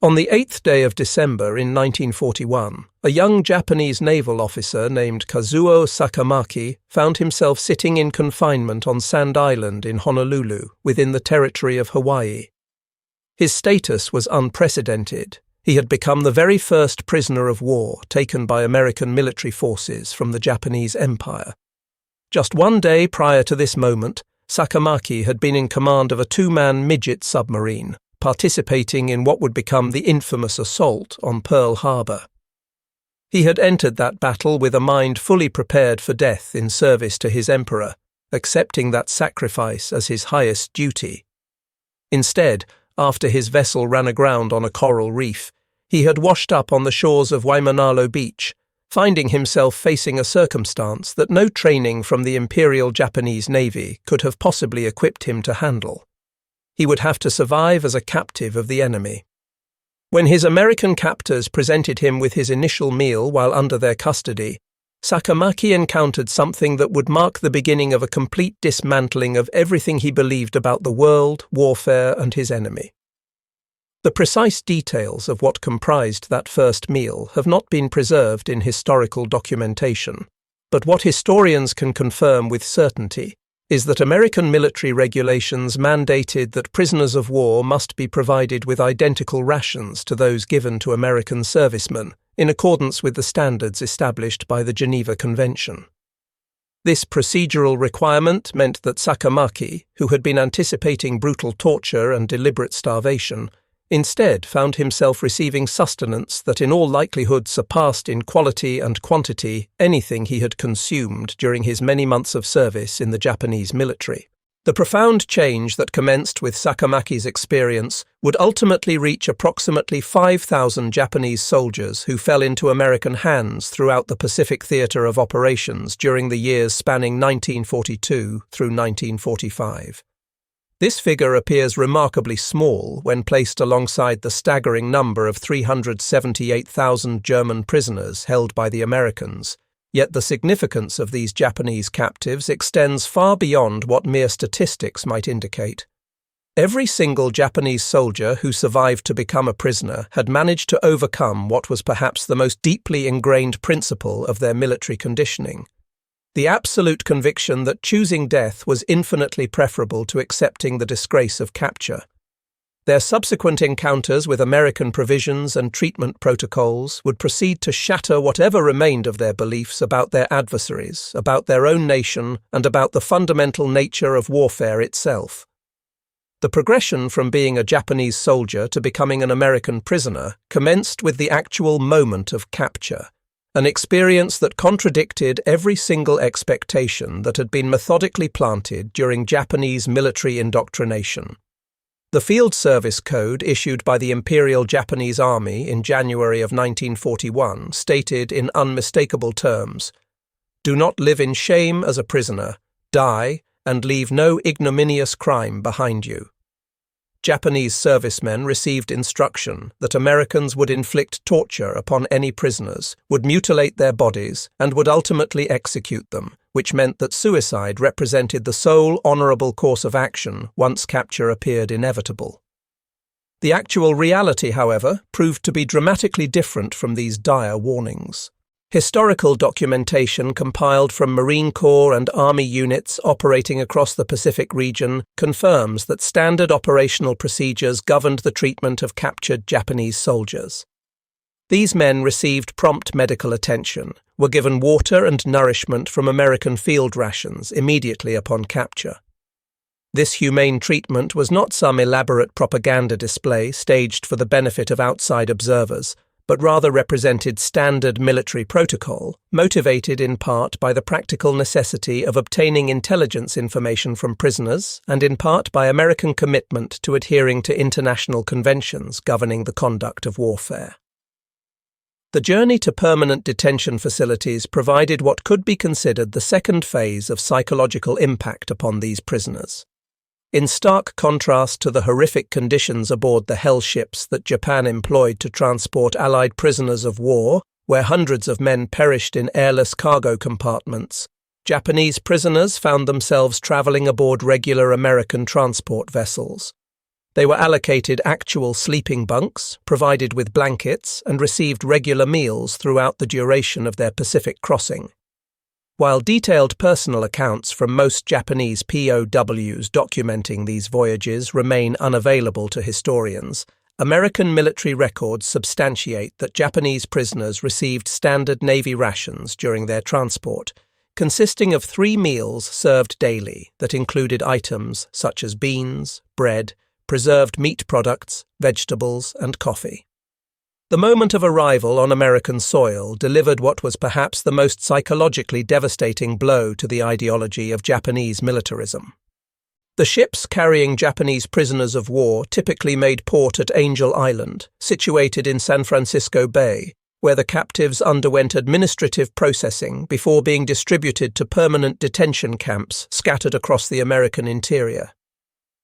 On the 8th day of December in 1941, a young Japanese naval officer named Kazuo Sakamaki found himself sitting in confinement on Sand Island in Honolulu, within the territory of Hawaii. His status was unprecedented. He had become the very first prisoner of war taken by American military forces from the Japanese Empire. Just one day prior to this moment, Sakamaki had been in command of a two-man midget submarine, participating in what would become the infamous assault on Pearl Harbor. He had entered that battle with a mind fully prepared for death in service to his emperor, accepting that sacrifice as his highest duty. Instead, after his vessel ran aground on a coral reef, he had washed up on the shores of Waimanalo Beach, finding himself facing a circumstance that no training from the Imperial Japanese Navy could have possibly equipped him to handle. He would have to survive as a captive of the enemy. When his American captors presented him with his initial meal while under their custody, Sakamaki encountered something that would mark the beginning of a complete dismantling of everything he believed about the world, warfare, and his enemy. The precise details of what comprised that first meal have not been preserved in historical documentation, but what historians can confirm with certainty is that American military regulations mandated that prisoners of war must be provided with identical rations to those given to American servicemen, in accordance with the standards established by the Geneva Convention. This procedural requirement meant that Sakamaki, who had been anticipating brutal torture and deliberate starvation, instead found himself receiving sustenance that in all likelihood surpassed in quality and quantity anything he had consumed during his many months of service in the Japanese military. The profound change that commenced with Sakamaki's experience would ultimately reach approximately 5,000 Japanese soldiers who fell into American hands throughout the Pacific theater of operations during the years spanning 1942 through 1945. This figure appears remarkably small when placed alongside the staggering number of 378,000 German prisoners held by the Americans, yet the significance of these Japanese captives extends far beyond what mere statistics might indicate. Every single Japanese soldier who survived to become a prisoner had managed to overcome what was perhaps the most deeply ingrained principle of their military conditioning: the absolute conviction that choosing death was infinitely preferable to accepting the disgrace of capture. Their subsequent encounters with American provisions and treatment protocols would proceed to shatter whatever remained of their beliefs about their adversaries, about their own nation, and about the fundamental nature of warfare itself. The progression from being a Japanese soldier to becoming an American prisoner commenced with the actual moment of capture, an experience that contradicted every single expectation that had been methodically planted during Japanese military indoctrination. The Field Service Code issued by the Imperial Japanese Army in January of 1941 stated in unmistakable terms, "Do not live in shame as a prisoner, die, and leave no ignominious crime behind you." Japanese servicemen received instruction that Americans would inflict torture upon any prisoners, would mutilate their bodies, and would ultimately execute them, which meant that suicide represented the sole honorable course of action once capture appeared inevitable. The actual reality, however, proved to be dramatically different from these dire warnings. Historical documentation compiled from Marine Corps and Army units operating across the Pacific region confirms that standard operational procedures governed the treatment of captured Japanese soldiers. These men received prompt medical attention, were given water and nourishment from American field rations immediately upon capture. This humane treatment was not some elaborate propaganda display staged for the benefit of outside observers, but rather represented standard military protocol, motivated in part by the practical necessity of obtaining intelligence information from prisoners and in part by American commitment to adhering to international conventions governing the conduct of warfare. The journey to permanent detention facilities provided what could be considered the second phase of psychological impact upon these prisoners. In stark contrast to the horrific conditions aboard the hell ships that Japan employed to transport Allied prisoners of war, where hundreds of men perished in airless cargo compartments, Japanese prisoners found themselves traveling aboard regular American transport vessels. They were allocated actual sleeping bunks, provided with blankets, and received regular meals throughout the duration of their Pacific crossing. While detailed personal accounts from most Japanese POWs documenting these voyages remain unavailable to historians, American military records substantiate that Japanese prisoners received standard Navy rations during their transport, consisting of 3 meals served daily that included items such as beans, bread, preserved meat products, vegetables, and coffee. The moment of arrival on American soil delivered what was perhaps the most psychologically devastating blow to the ideology of Japanese militarism. The ships carrying Japanese prisoners of war typically made port at Angel Island, situated in San Francisco Bay, where the captives underwent administrative processing before being distributed to permanent detention camps scattered across the American interior.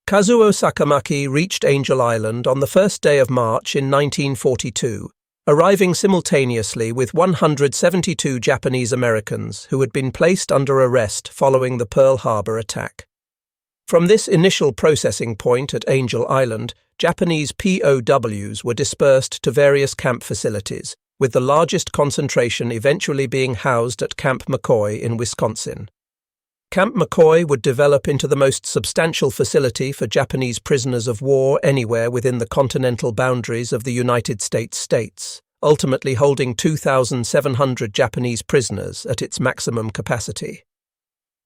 Kazuo Sakamaki reached Angel Island on the first day of March in 1942, arriving simultaneously with 172 Japanese Americans who had been placed under arrest following the Pearl Harbor attack. From this initial processing point at Angel Island, Japanese POWs were dispersed to various camp facilities, with the largest concentration eventually being housed at Camp McCoy in Wisconsin. Camp McCoy would develop into the most substantial facility for Japanese prisoners of war anywhere within the continental boundaries of the United States, ultimately holding 2,700 Japanese prisoners at its maximum capacity.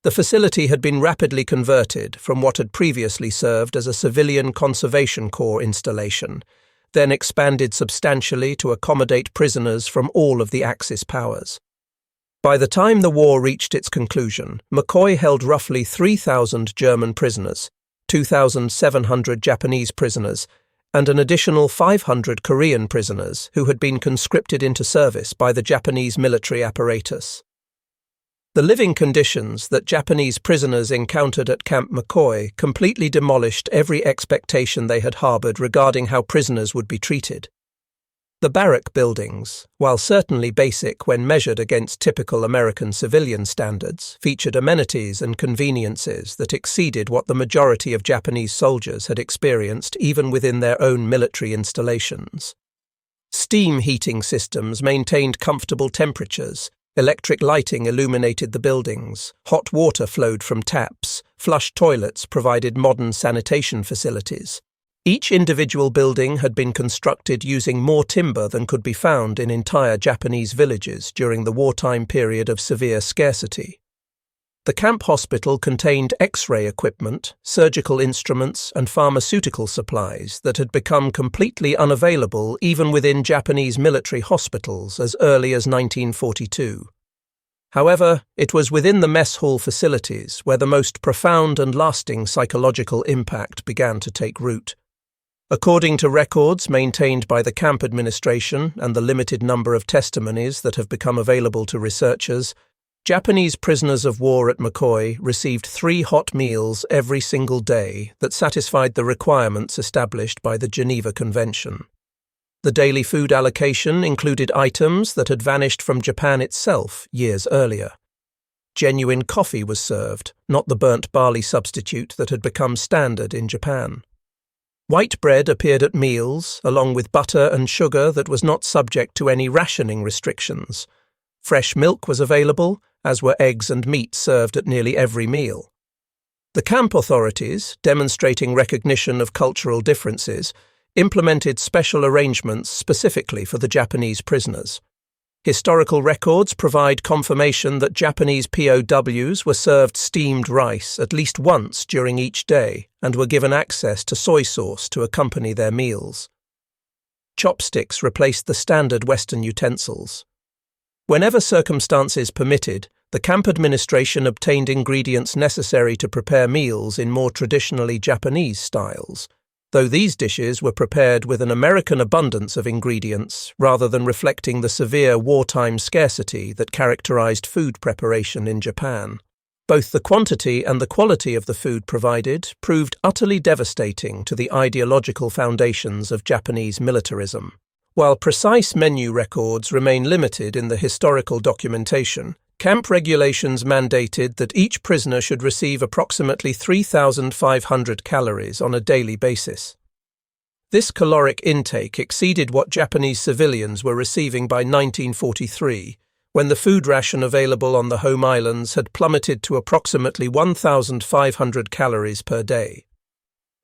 The facility had been rapidly converted from what had previously served as a civilian conservation corps installation, then expanded substantially to accommodate prisoners from all of the Axis powers. By the time the war reached its conclusion, McCoy held roughly 3,000 German prisoners, 2,700 Japanese prisoners, and an additional 500 Korean prisoners who had been conscripted into service by the Japanese military apparatus. The living conditions that Japanese prisoners encountered at Camp McCoy completely demolished every expectation they had harbored regarding how prisoners would be treated. The barrack buildings, while certainly basic when measured against typical American civilian standards, featured amenities and conveniences that exceeded what the majority of Japanese soldiers had experienced even within their own military installations. Steam heating systems maintained comfortable temperatures, electric lighting illuminated the buildings, hot water flowed from taps, flush toilets provided modern sanitation facilities. Each individual building had been constructed using more timber than could be found in entire Japanese villages during the wartime period of severe scarcity. The camp hospital contained X-ray equipment, surgical instruments, and pharmaceutical supplies that had become completely unavailable even within Japanese military hospitals as early as 1942. However, it was within the mess hall facilities where the most profound and lasting psychological impact began to take root. According to records maintained by the camp administration and the limited number of testimonies that have become available to researchers, Japanese prisoners of war at McCoy received 3 hot meals every single day that satisfied the requirements established by the Geneva Convention. The daily food allocation included items that had vanished from Japan itself years earlier. Genuine coffee was served, not the burnt barley substitute that had become standard in Japan. White bread appeared at meals, along with butter and sugar that was not subject to any rationing restrictions. Fresh milk was available, as were eggs and meat served at nearly every meal. The camp authorities, demonstrating recognition of cultural differences, implemented special arrangements specifically for the Japanese prisoners. Historical records provide confirmation that Japanese POWs were served steamed rice at least once during each day and were given access to soy sauce to accompany their meals. Chopsticks replaced the standard Western utensils. Whenever circumstances permitted, the camp administration obtained ingredients necessary to prepare meals in more traditionally Japanese styles, though these dishes were prepared with an American abundance of ingredients rather than reflecting the severe wartime scarcity that characterized food preparation in Japan. Both the quantity and the quality of the food provided proved utterly devastating to the ideological foundations of Japanese militarism. While precise menu records remain limited in the historical documentation, camp regulations mandated that each prisoner should receive approximately 3,500 calories on a daily basis. This caloric intake exceeded what Japanese civilians were receiving by 1943, when the food ration available on the home islands had plummeted to approximately 1,500 calories per day.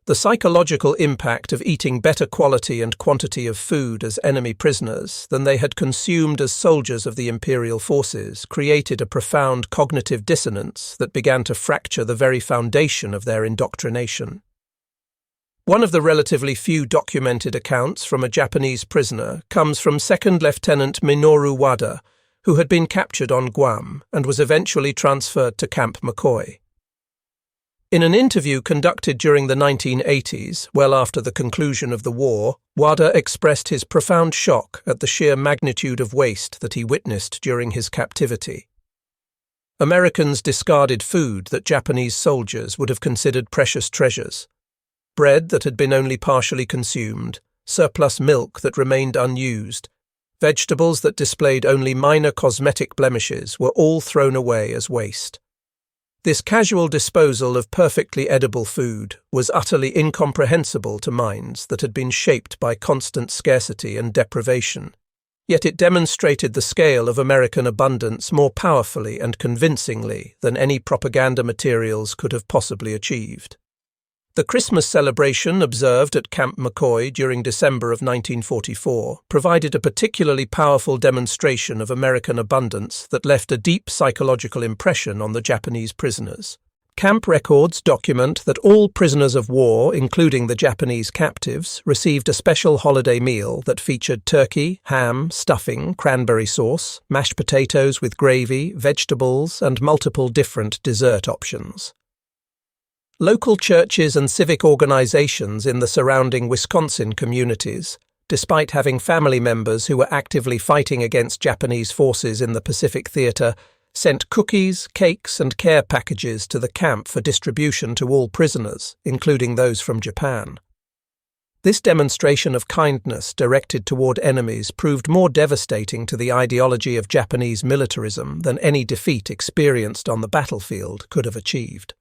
The psychological impact of eating better quality and quantity of food as enemy prisoners than they had consumed as soldiers of the imperial forces created a profound cognitive dissonance that began to fracture the very foundation of their indoctrination. One of the relatively few documented accounts from a Japanese prisoner comes from Second Lieutenant Minoru Wada, who had been captured on Guam and was eventually transferred to Camp McCoy. In an interview conducted during the 1980s, well after the conclusion of the war, Wada expressed his profound shock at the sheer magnitude of waste that he witnessed during his captivity. Americans discarded food that Japanese soldiers would have considered precious treasures. Bread that had been only partially consumed, surplus milk that remained unused, vegetables that displayed only minor cosmetic blemishes were all thrown away as waste. This casual disposal of perfectly edible food was utterly incomprehensible to minds that had been shaped by constant scarcity and deprivation, yet it demonstrated the scale of American abundance more powerfully and convincingly than any propaganda materials could have possibly achieved. The Christmas celebration observed at Camp McCoy during December of 1944 provided a particularly powerful demonstration of American abundance that left a deep psychological impression on the Japanese prisoners. Camp records document that all prisoners of war, including the Japanese captives, received a special holiday meal that featured turkey, ham, stuffing, cranberry sauce, mashed potatoes with gravy, vegetables, and multiple different dessert options. Local churches and civic organizations in the surrounding Wisconsin communities, despite having family members who were actively fighting against Japanese forces in the Pacific Theater, sent cookies, cakes, and care packages to the camp for distribution to all prisoners, including those from Japan. This demonstration of kindness directed toward enemies proved more devastating to the ideology of Japanese militarism than any defeat experienced on the battlefield could have achieved.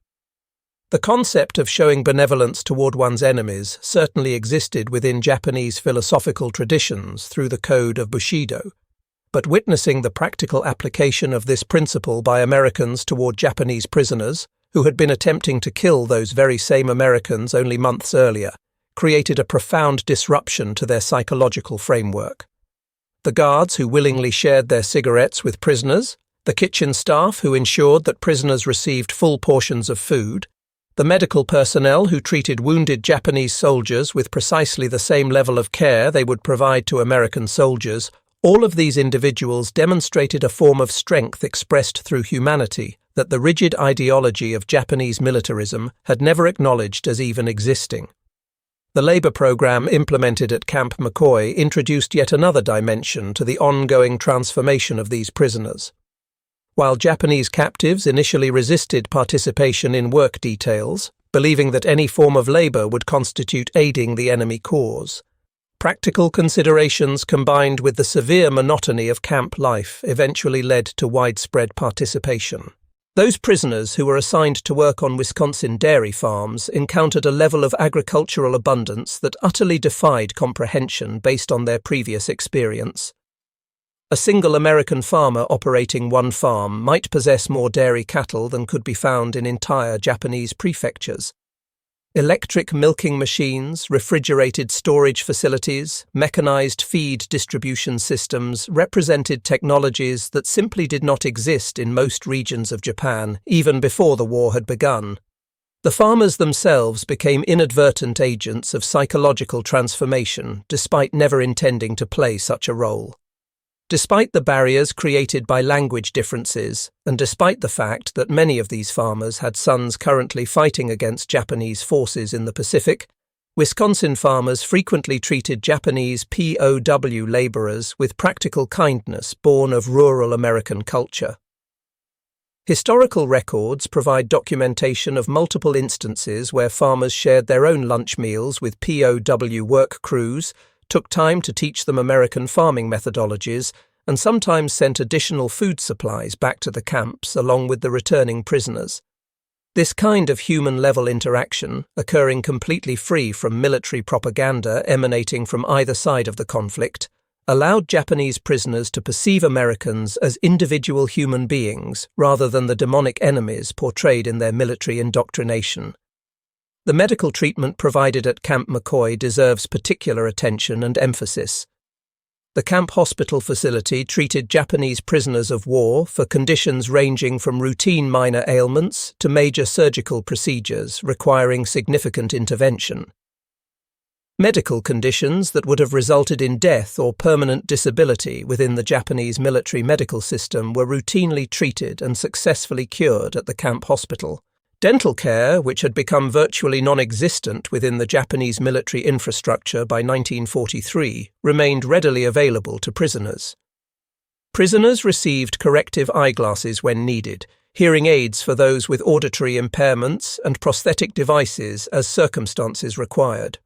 The concept of showing benevolence toward one's enemies certainly existed within Japanese philosophical traditions through the code of Bushido, but witnessing the practical application of this principle by Americans toward Japanese prisoners, who had been attempting to kill those very same Americans only months earlier, created a profound disruption to their psychological framework. The guards who willingly shared their cigarettes with prisoners, the kitchen staff who ensured that prisoners received full portions of food, the medical personnel who treated wounded Japanese soldiers with precisely the same level of care they would provide to American soldiers, all of these individuals demonstrated a form of strength expressed through humanity that the rigid ideology of Japanese militarism had never acknowledged as even existing. The labor program implemented at Camp McCoy introduced yet another dimension to the ongoing transformation of these prisoners. While Japanese captives initially resisted participation in work details, believing that any form of labor would constitute aiding the enemy cause, practical considerations combined with the severe monotony of camp life eventually led to widespread participation. Those prisoners who were assigned to work on Wisconsin dairy farms encountered a level of agricultural abundance that utterly defied comprehension based on their previous experience. A single American farmer operating one farm might possess more dairy cattle than could be found in entire Japanese prefectures. Electric milking machines, refrigerated storage facilities, mechanized feed distribution systems represented technologies that simply did not exist in most regions of Japan, even before the war had begun. The farmers themselves became inadvertent agents of psychological transformation, despite never intending to play such a role. Despite the barriers created by language differences, and despite the fact that many of these farmers had sons currently fighting against Japanese forces in the Pacific, Wisconsin farmers frequently treated Japanese POW laborers with practical kindness born of rural American culture. Historical records provide documentation of multiple instances where farmers shared their own lunch meals with POW work crews, took time to teach them American farming methodologies, and sometimes sent additional food supplies back to the camps along with the returning prisoners. This kind of human-level interaction, occurring completely free from military propaganda emanating from either side of the conflict, allowed Japanese prisoners to perceive Americans as individual human beings rather than the demonic enemies portrayed in their military indoctrination. The medical treatment provided at Camp McCoy deserves particular attention and emphasis. The camp hospital facility treated Japanese prisoners of war for conditions ranging from routine minor ailments to major surgical procedures requiring significant intervention. Medical conditions that would have resulted in death or permanent disability within the Japanese military medical system were routinely treated and successfully cured at the camp hospital. Dental care, which had become virtually non-existent within the Japanese military infrastructure by 1943, remained readily available to prisoners. Prisoners received corrective eyeglasses when needed, hearing aids for those with auditory impairments, and prosthetic devices as circumstances required.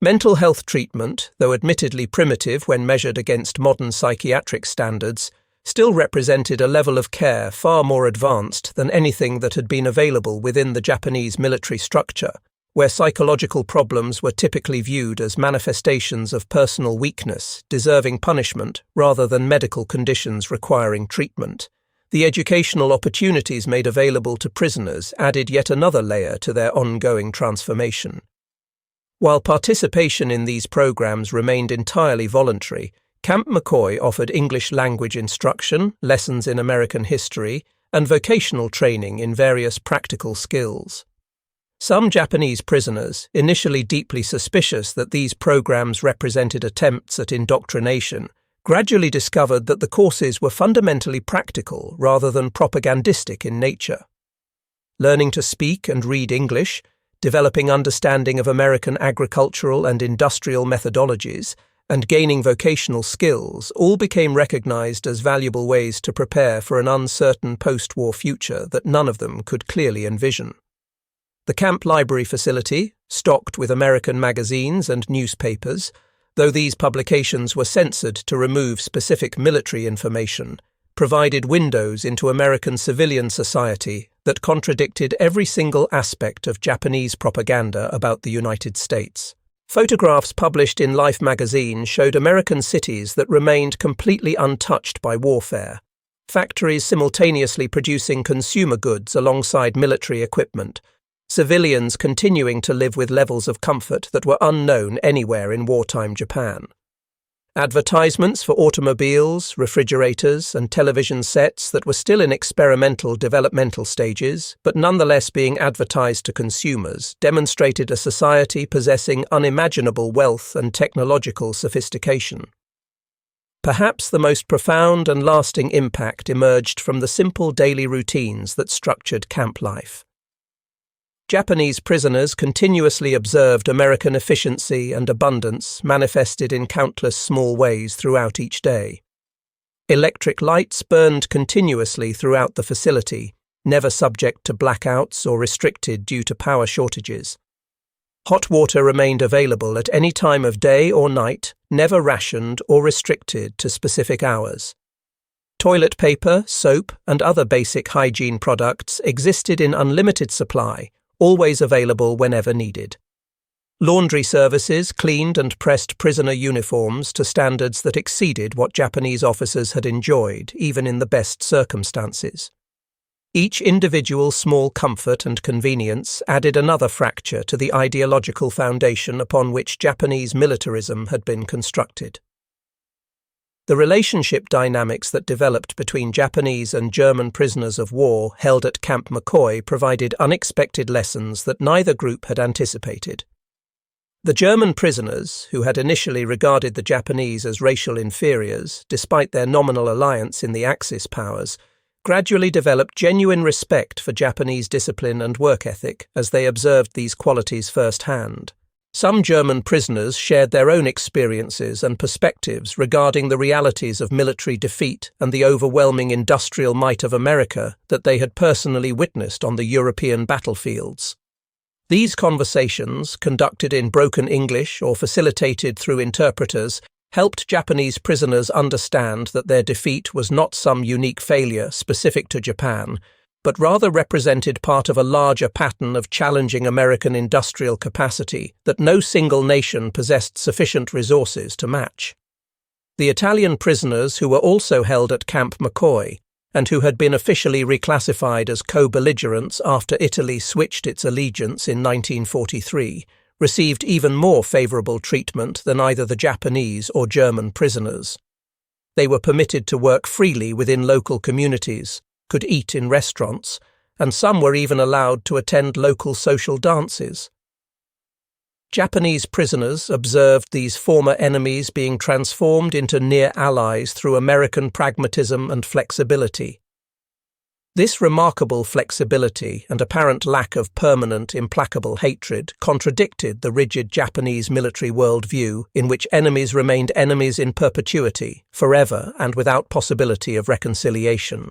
Mental health treatment, though admittedly primitive when measured against modern psychiatric standards, still represented a level of care far more advanced than anything that had been available within the Japanese military structure, where psychological problems were typically viewed as manifestations of personal weakness, deserving punishment, rather than medical conditions requiring treatment. The educational opportunities made available to prisoners added yet another layer to their ongoing transformation. While participation in these programs remained entirely voluntary, Camp McCoy offered English language instruction, lessons in American history, and vocational training in various practical skills. Some Japanese prisoners, initially deeply suspicious that these programs represented attempts at indoctrination, gradually discovered that the courses were fundamentally practical rather than propagandistic in nature. Learning to speak and read English, developing understanding of American agricultural and industrial methodologies, and gaining vocational skills all became recognized as valuable ways to prepare for an uncertain post-war future that none of them could clearly envision. The camp library facility, stocked with American magazines and newspapers, though these publications were censored to remove specific military information, provided windows into American civilian society that contradicted every single aspect of Japanese propaganda about the United States. Photographs published in Life magazine showed American cities that remained completely untouched by warfare, factories simultaneously producing consumer goods alongside military equipment, civilians continuing to live with levels of comfort that were unknown anywhere in wartime Japan. Advertisements for automobiles, refrigerators, and television sets that were still in experimental developmental stages, but nonetheless being advertised to consumers, demonstrated a society possessing unimaginable wealth and technological sophistication. Perhaps the most profound and lasting impact emerged from the simple daily routines that structured camp life. Japanese prisoners continuously observed American efficiency and abundance manifested in countless small ways throughout each day. Electric lights burned continuously throughout the facility, never subject to blackouts or restricted due to power shortages. Hot water remained available at any time of day or night, never rationed or restricted to specific hours. Toilet paper, soap, and other basic hygiene products existed in unlimited supply, always available whenever needed. Laundry services cleaned and pressed prisoner uniforms to standards that exceeded what Japanese officers had enjoyed, even in the best circumstances. Each individual small comfort and convenience added another fracture to the ideological foundation upon which Japanese militarism had been constructed. The relationship dynamics that developed between Japanese and German prisoners of war held at Camp McCoy provided unexpected lessons that neither group had anticipated. The German prisoners, who had initially regarded the Japanese as racial inferiors, despite their nominal alliance in the Axis powers, gradually developed genuine respect for Japanese discipline and work ethic as they observed these qualities firsthand. Some German prisoners shared their own experiences and perspectives regarding the realities of military defeat and the overwhelming industrial might of America that they had personally witnessed on the European battlefields. These conversations, conducted in broken English or facilitated through interpreters, helped Japanese prisoners understand that their defeat was not some unique failure specific to Japan, but rather represented part of a larger pattern of challenging American industrial capacity that no single nation possessed sufficient resources to match. The Italian prisoners who were also held at Camp McCoy, and who had been officially reclassified as co-belligerents after Italy switched its allegiance in 1943, received even more favourable treatment than either the Japanese or German prisoners. They were permitted to work freely within local communities, could eat in restaurants, and some were even allowed to attend local social dances. Japanese prisoners observed these former enemies being transformed into near allies through American pragmatism and flexibility. This remarkable flexibility and apparent lack of permanent, implacable hatred contradicted the rigid Japanese military worldview in which enemies remained enemies in perpetuity, forever, and without possibility of reconciliation.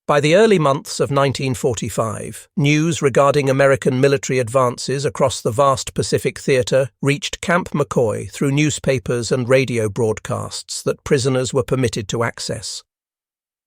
By the early months of 1945, news regarding American military advances across the vast Pacific theater reached Camp McCoy through newspapers and radio broadcasts that prisoners were permitted to access.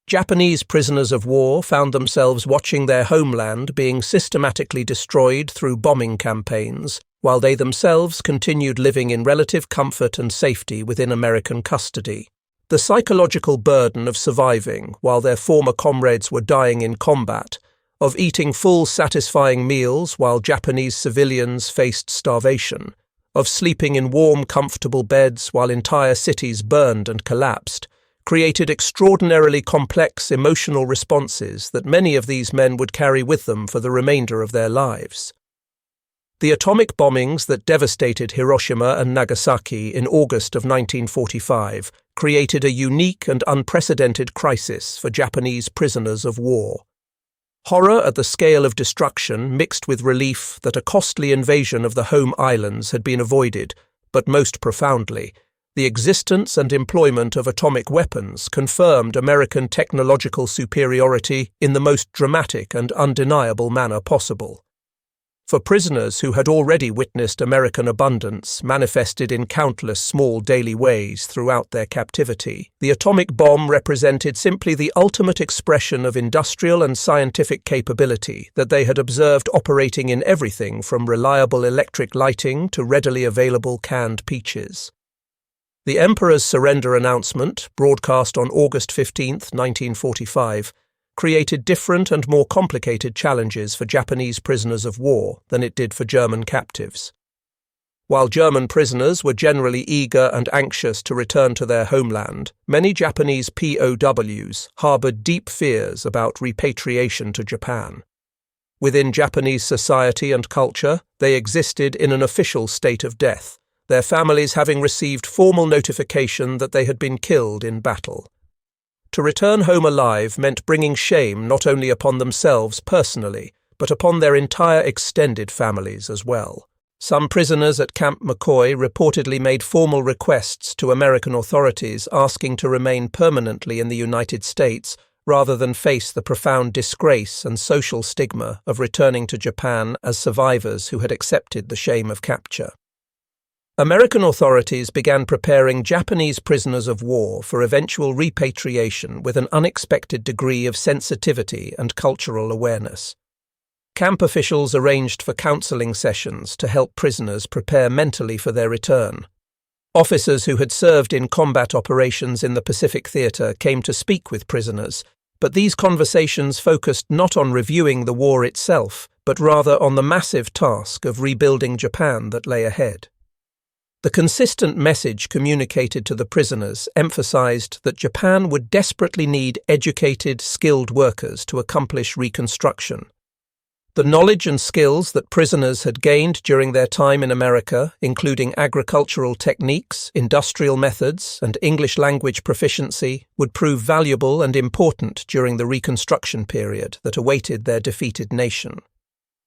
Japanese prisoners of war found themselves watching their homeland being systematically destroyed through bombing campaigns, while they themselves continued living in relative comfort and safety within American custody. The psychological burden of surviving while their former comrades were dying in combat, of eating full, satisfying meals while Japanese civilians faced starvation, of sleeping in warm, comfortable beds while entire cities burned and collapsed, created extraordinarily complex emotional responses that many of these men would carry with them for the remainder of their lives. The atomic bombings that devastated Hiroshima and Nagasaki in August of 1945 created a unique and unprecedented crisis for Japanese prisoners of war. Horror at the scale of destruction mixed with relief that a costly invasion of the home islands had been avoided, but most profoundly, the existence and employment of atomic weapons confirmed American technological superiority in the most dramatic and undeniable manner possible. For prisoners who had already witnessed American abundance manifested in countless small daily ways throughout their captivity, the atomic bomb represented simply the ultimate expression of industrial and scientific capability that they had observed operating in everything from reliable electric lighting to readily available canned peaches. The Emperor's surrender announcement, broadcast on August 15, 1945, created different and more complicated challenges for Japanese prisoners of war than it did for German captives. While German prisoners were generally eager and anxious to return to their homeland, many Japanese POWs harbored deep fears about repatriation to Japan. Within Japanese society and culture, they existed in an official state of death, their families having received formal notification that they had been killed in battle. To return home alive meant bringing shame not only upon themselves personally, but upon their entire extended families as well. Some prisoners at Camp McCoy reportedly made formal requests to American authorities asking to remain permanently in the United States rather than face the profound disgrace and social stigma of returning to Japan as survivors who had accepted the shame of capture. American authorities began preparing Japanese prisoners of war for eventual repatriation with an unexpected degree of sensitivity and cultural awareness. Camp officials arranged for counseling sessions to help prisoners prepare mentally for their return. Officers who had served in combat operations in the Pacific Theater came to speak with prisoners, but these conversations focused not on reviewing the war itself, but rather on the massive task of rebuilding Japan that lay ahead. The consistent message communicated to the prisoners emphasized that Japan would desperately need educated, skilled workers to accomplish reconstruction. The knowledge and skills that prisoners had gained during their time in America, including agricultural techniques, industrial methods, and English language proficiency, would prove valuable and important during the reconstruction period that awaited their defeated nation.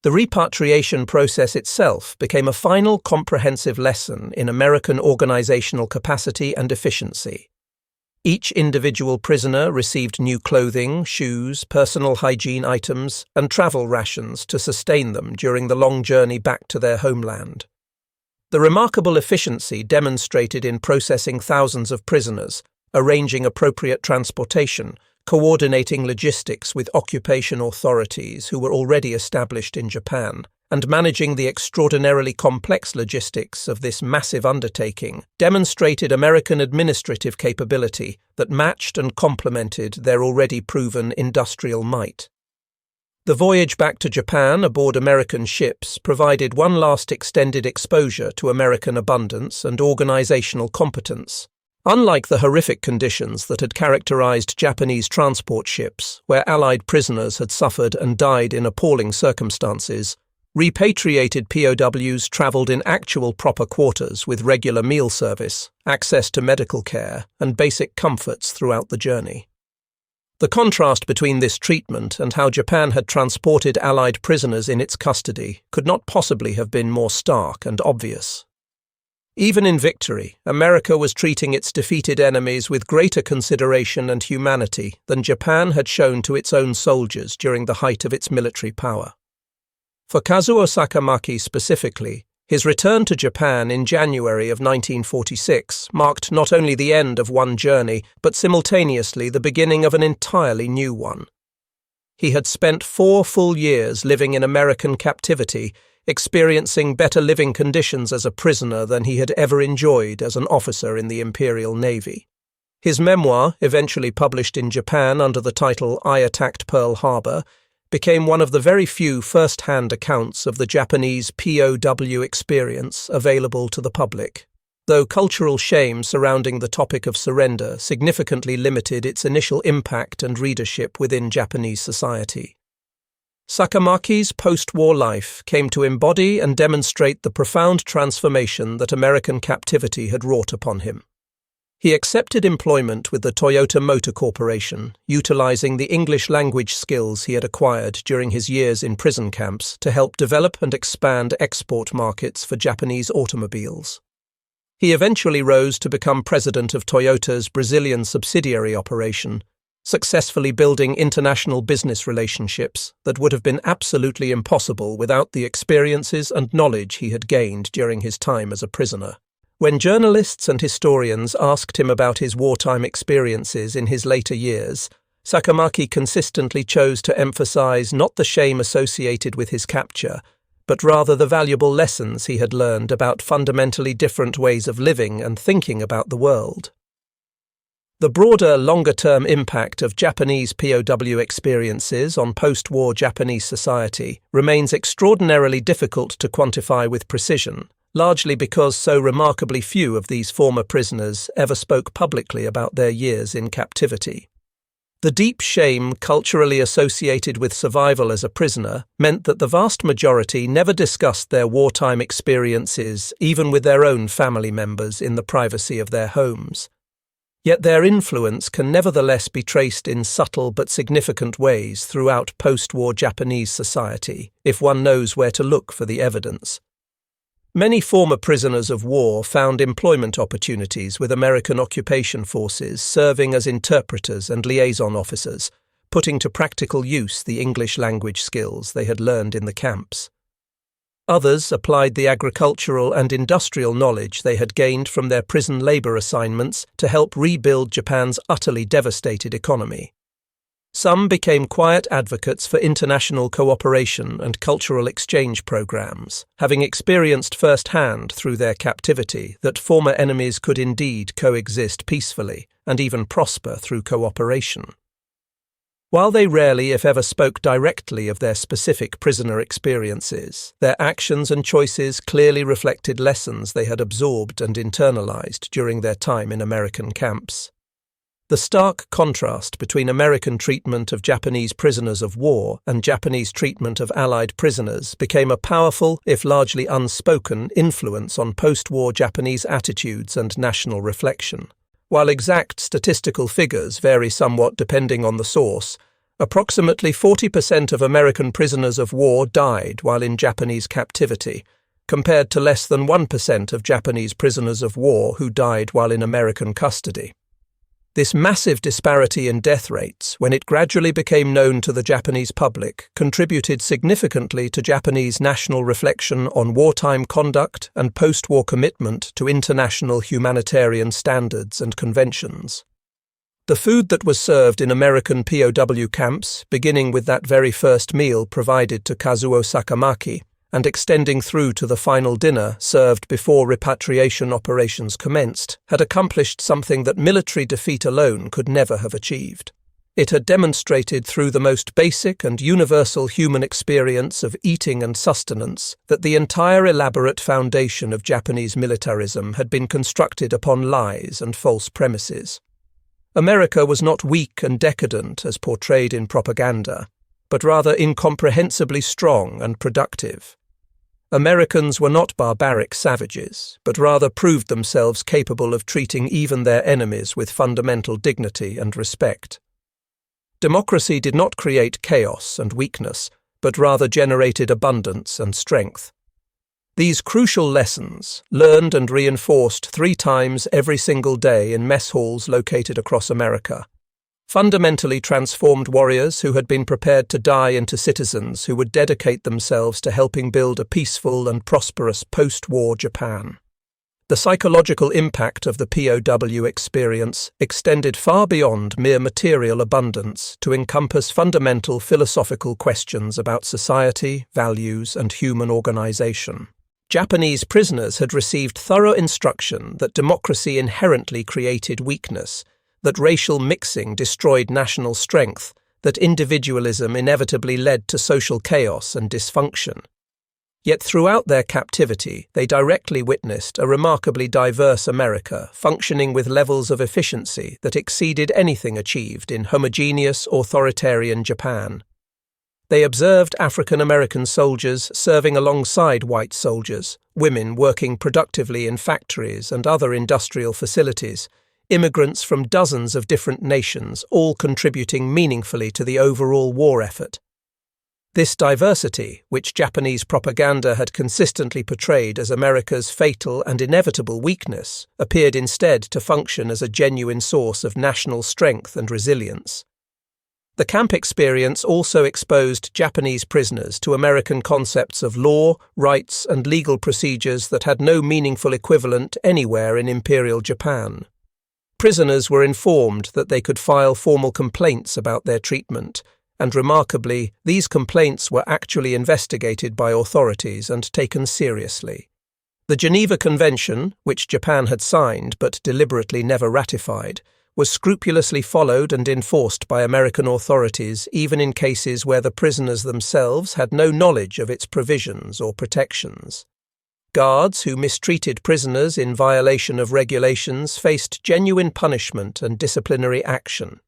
The repatriation process itself became a final comprehensive lesson in American organizational capacity and efficiency. Each individual prisoner received new clothing, shoes, personal hygiene items, and travel rations to sustain them during the long journey back to their homeland. The remarkable efficiency demonstrated in processing thousands of prisoners, arranging appropriate transportation, coordinating logistics with occupation authorities who were already established in Japan, and managing the extraordinarily complex logistics of this massive undertaking demonstrated American administrative capability that matched and complemented their already proven industrial might. The voyage back to Japan aboard American ships provided one last extended exposure to American abundance and organizational competence. Unlike the horrific conditions that had characterized Japanese transport ships, where Allied prisoners had suffered and died in appalling circumstances, repatriated POWs traveled in actual proper quarters with regular meal service, access to medical care, and basic comforts throughout the journey. The contrast between this treatment and how Japan had transported Allied prisoners in its custody could not possibly have been more stark and obvious. Even in victory, America was treating its defeated enemies with greater consideration and humanity than Japan had shown to its own soldiers during the height of its military power. For Kazuo Sakamaki specifically, his return to Japan in January of 1946 marked not only the end of one journey, but simultaneously the beginning of an entirely new one. He had spent 4 full years living in American captivity, experiencing better living conditions as a prisoner than he had ever enjoyed as an officer in the Imperial Navy. His memoir, eventually published in Japan under the title I Attacked Pearl Harbor, became one of the very few first-hand accounts of the Japanese POW experience available to the public, though cultural shame surrounding the topic of surrender significantly limited its initial impact and readership within Japanese society. Sakamaki's post-war life came to embody and demonstrate the profound transformation that American captivity had wrought upon him. He accepted employment with the Toyota Motor Corporation, utilizing the English language skills he had acquired during his years in prison camps to help develop and expand export markets for Japanese automobiles. He eventually rose to become president of Toyota's Brazilian subsidiary operation, successfully building international business relationships that would have been absolutely impossible without the experiences and knowledge he had gained during his time as a prisoner. When journalists and historians asked him about his wartime experiences in his later years, Sakamaki consistently chose to emphasize not the shame associated with his capture, but rather the valuable lessons he had learned about fundamentally different ways of living and thinking about the world. The broader, longer-term impact of Japanese POW experiences on post-war Japanese society remains extraordinarily difficult to quantify with precision, largely because so remarkably few of these former prisoners ever spoke publicly about their years in captivity. The deep shame culturally associated with survival as a prisoner meant that the vast majority never discussed their wartime experiences even with their own family members in the privacy of their homes. Yet their influence can nevertheless be traced in subtle but significant ways throughout post-war Japanese society, if one knows where to look for the evidence. Many former prisoners of war found employment opportunities with American occupation forces serving as interpreters and liaison officers, putting to practical use the English language skills they had learned in the camps. Others applied the agricultural and industrial knowledge they had gained from their prison labor assignments to help rebuild Japan's utterly devastated economy. Some became quiet advocates for international cooperation and cultural exchange programs, having experienced firsthand through their captivity that former enemies could indeed coexist peacefully and even prosper through cooperation. While they rarely, if ever, spoke directly of their specific prisoner experiences, their actions and choices clearly reflected lessons they had absorbed and internalized during their time in American camps. The stark contrast between American treatment of Japanese prisoners of war and Japanese treatment of Allied prisoners became a powerful, if largely unspoken, influence on post-war Japanese attitudes and national reflection. While exact statistical figures vary somewhat depending on the source, approximately 40% of American prisoners of war died while in Japanese captivity, compared to less than 1% of Japanese prisoners of war who died while in American custody. This massive disparity in death rates, when it gradually became known to the Japanese public, contributed significantly to Japanese national reflection on wartime conduct and post-war commitment to international humanitarian standards and conventions. The food that was served in American POW camps, beginning with that very first meal provided to Kazuo Sakamaki, and extending through to the final dinner served before repatriation operations commenced, had accomplished something that military defeat alone could never have achieved. It had demonstrated through the most basic and universal human experience of eating and sustenance that the entire elaborate foundation of Japanese militarism had been constructed upon lies and false premises. America was not weak and decadent as portrayed in propaganda, but rather incomprehensibly strong and productive. Americans were not barbaric savages, but rather proved themselves capable of treating even their enemies with fundamental dignity and respect. Democracy did not create chaos and weakness, but rather generated abundance and strength. These crucial lessons, learned and reinforced 3 times every single day in mess halls located across America, fundamentally transformed warriors who had been prepared to die into citizens who would dedicate themselves to helping build a peaceful and prosperous post-war Japan. The psychological impact of the POW experience extended far beyond mere material abundance to encompass fundamental philosophical questions about society, values, and human organization. Japanese prisoners had received thorough instruction that democracy inherently created weakness, that racial mixing destroyed national strength, that individualism inevitably led to social chaos and dysfunction. Yet throughout their captivity, they directly witnessed a remarkably diverse America functioning with levels of efficiency that exceeded anything achieved in homogeneous, authoritarian Japan. They observed African American soldiers serving alongside white soldiers, women working productively in factories and other industrial facilities, immigrants from dozens of different nations, all contributing meaningfully to the overall war effort. This diversity, which Japanese propaganda had consistently portrayed as America's fatal and inevitable weakness, appeared instead to function as a genuine source of national strength and resilience. The camp experience also exposed Japanese prisoners to American concepts of law, rights, and legal procedures that had no meaningful equivalent anywhere in Imperial Japan. Prisoners were informed that they could file formal complaints about their treatment, and remarkably, these complaints were actually investigated by authorities and taken seriously. The Geneva Convention, which Japan had signed but deliberately never ratified, was scrupulously followed and enforced by American authorities even in cases where the prisoners themselves had no knowledge of its provisions or protections. Guards who mistreated prisoners in violation of regulations faced genuine punishment and disciplinary action.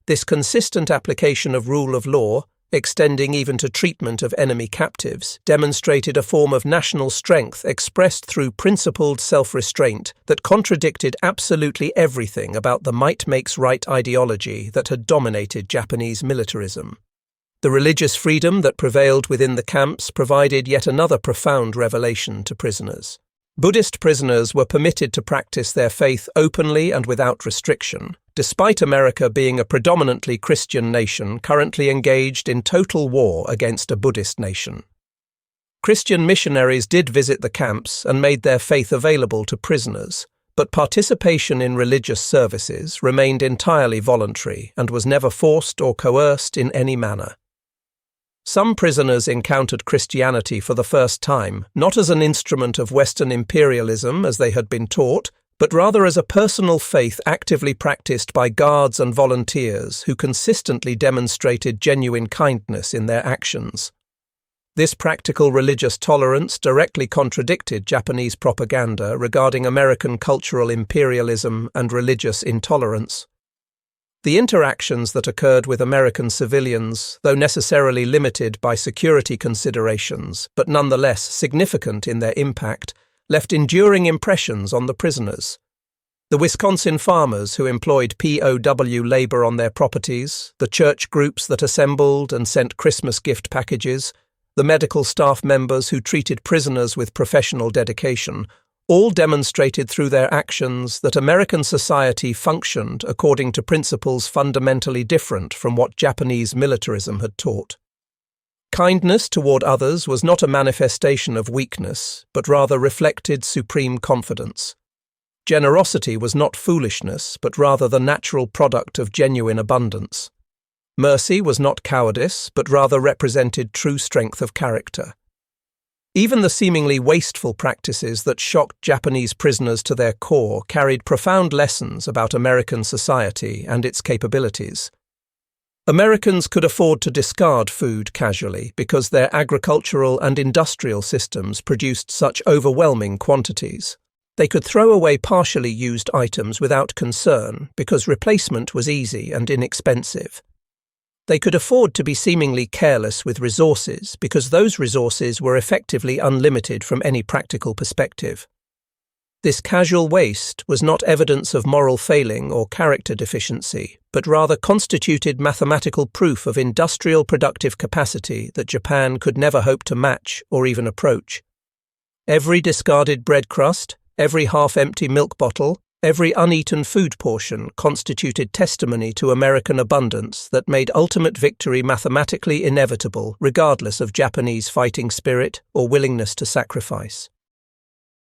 This consistent application of rule of law, extending even to treatment of enemy captives, demonstrated a form of national strength expressed through principled self-restraint that contradicted absolutely everything about the might makes right ideology that had dominated Japanese militarism. The religious freedom that prevailed within the camps provided yet another profound revelation to prisoners. Buddhist prisoners were permitted to practice their faith openly and without restriction, despite America being a predominantly Christian nation currently engaged in total war against a Buddhist nation. Christian missionaries did visit the camps and made their faith available to prisoners, but participation in religious services remained entirely voluntary and was never forced or coerced in any manner. Some prisoners encountered Christianity for the first time, not as an instrument of Western imperialism as they had been taught, but rather as a personal faith actively practiced by guards and volunteers who consistently demonstrated genuine kindness in their actions. This practical religious tolerance directly contradicted Japanese propaganda regarding American cultural imperialism and religious intolerance. The interactions that occurred with American civilians, though necessarily limited by security considerations, but nonetheless significant in their impact, left enduring impressions on the prisoners. The Wisconsin farmers who employed POW labor on their properties, the church groups that assembled and sent Christmas gift packages, the medical staff members who treated prisoners with professional dedication, all demonstrated through their actions that American society functioned according to principles fundamentally different from what Japanese militarism had taught. Kindness toward others was not a manifestation of weakness, but rather reflected supreme confidence. Generosity was not foolishness, but rather the natural product of genuine abundance. Mercy was not cowardice, but rather represented true strength of character. Even the seemingly wasteful practices that shocked Japanese prisoners to their core carried profound lessons about American society and its capabilities. Americans could afford to discard food casually because their agricultural and industrial systems produced such overwhelming quantities. They could throw away partially used items without concern because replacement was easy and inexpensive. They could afford to be seemingly careless with resources because those resources were effectively unlimited from any practical perspective. This casual waste was not evidence of moral failing or character deficiency, but rather constituted mathematical proof of industrial productive capacity that Japan could never hope to match or even approach. Every discarded bread crust, every half-empty milk bottle, every uneaten food portion constituted testimony to American abundance that made ultimate victory mathematically inevitable regardless of Japanese fighting spirit or willingness to sacrifice.